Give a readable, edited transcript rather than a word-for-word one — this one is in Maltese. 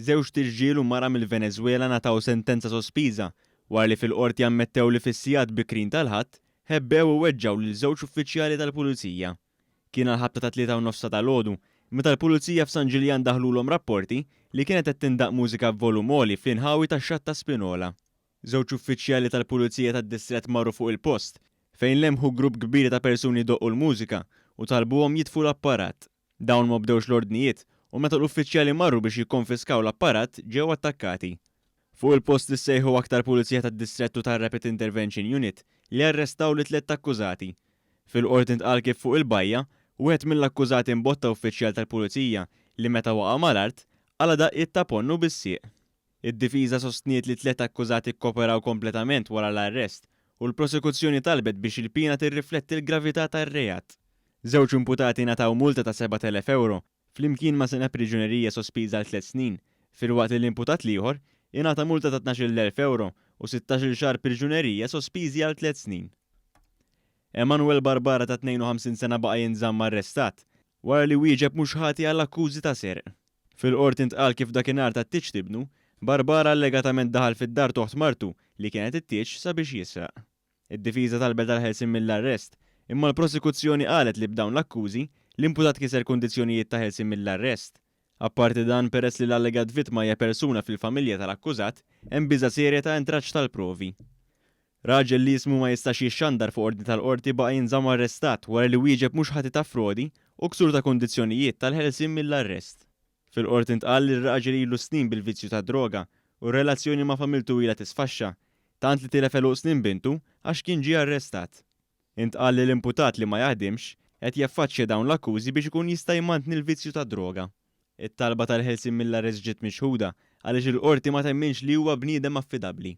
Żewġ tirġiel u mara mill-Venezuela nataw sentenza sospiża wara li fil-qorti ammettew li fis-sigħat bikrin tal-ħadd ħebbew u weġġaw lil żewġ uffiċjali tal-pulizija. Kien għal-ħabta ta' 3:30 tal-għodu meta l-pulizija f'San Ġiljan daħlulhom rapporti li kienet qed tindaq mużika b'volum għoli fl-inħawi tax-xatt ta' Spinola. Żewġ uffiċjali tal-pulizija tad-distrett marru fuq il-post fejn lemħu grupp kbir ta' persuni doqqu l-mużika u talbuhom jitfu l-apparat. Dawn ma bdewx l-ordnijiet u meta l-uffiċjali marru biex jikkonfiskaw l-apparat ġew attakkati. Fuq il-post issejħu aktar pulizija tad-distrettu tar-Rapid Intervention Unit li arrestaw li 3 akkużati. Fil-qorti intqal kif fuq il-bajja wieħed mill-akkużati mbotta uffiċjal tal-pulizija li meta waqa' mal-art għala daqqiet ta' ponnu bis-sieq. Id-difiża sostniet li 3 akkużati kkoperaw kompletament wara l-arrest u l-prosekuzzjoni talbet biex il-pina tirrifletti l-gravità tar-reat. Żewġ imputati nataw multa ta' 7,000 euro flimkien ma' sena priġunerija sospiża għal 3 snin, filwaqt li l-imputat l-ieħor ingħata multa ta' 12,000 euro u 16 xahar priġunerija sospiżi għal 3 snin. Emanuel Barbara ta' 52 sena baqa' jinżamm arrestat wara li wieġeb mhux ħati għall-akkużi ta' serq. Fil-qorti intqal kif dakinhar tat-tieġ tibnu, Barbara allegatament daħal fid-dar toħt martu li kienet it-tieġ sabiex jisraq. Id-difiża talbet tal-ħelsien mill-arrest, imma l-prosekuzzjoni qalet li b'dawn l-akkużi l-imputat kiser kundizzjonijiet ta' ħelsien mill-arrest. Apparti dan peress li l-allegat vittma hija persuna fil-familja tal-akkużat, hemm biża' serja ta' intraġġ tal-provi. Raġel li jismu ma jistax jixxandar fuq ordni tal-qorti baqa' jinżamm arrestat wara li wieġeb mhux ħati ta' frodi u ksur ta' kundizzjonijiet tal-ħelsien mill-arrest. Fil-qorti intqal li r-raġel ilu snin bil-vizzju ta' droga u r-relazzjoni ma' familtu ilha tisfaxxa, tant li tilef eluq snin bintu għax kien ġie arrestat. Intqal li l-imputat li ma jaħdimx qed jaffaċċja dawn l-akkużi biex ikun jista' jmantni l-vizzju ta' droga. It-talba tal-ħelsien mill-arrest ġiet mixħuda għaliex il-qorti ma temminx li huwa bniedem affidabbli.